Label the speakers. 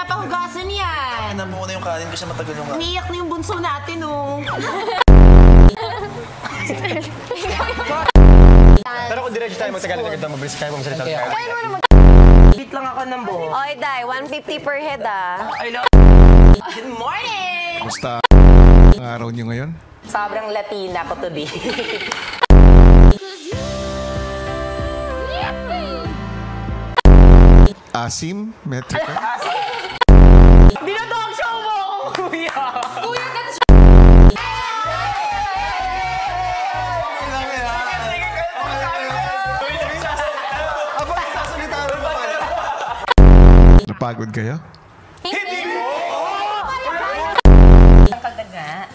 Speaker 1: pinapahugasan yan.
Speaker 2: Nabuo na yung kanin kasi matagal yung kanin.
Speaker 1: Umiiyak na yung bunso natin, oh.
Speaker 3: Pero kung diretso tayo magtagalog-agad na mabilis kayo magsalita tayo.
Speaker 4: Kaya mo naman.
Speaker 1: Hit lang ako ng buhok.
Speaker 4: Oy, Day, 150 per head, ah.
Speaker 1: Good morning!
Speaker 5: Basta ang araw niyo ngayon?
Speaker 1: Sobrang Latina ko today.
Speaker 5: Asim? Metrika?
Speaker 1: Dinadog show mo ako, kuya! Kuya, that's...
Speaker 5: Napagod kayo?
Speaker 1: Ang kagad nga.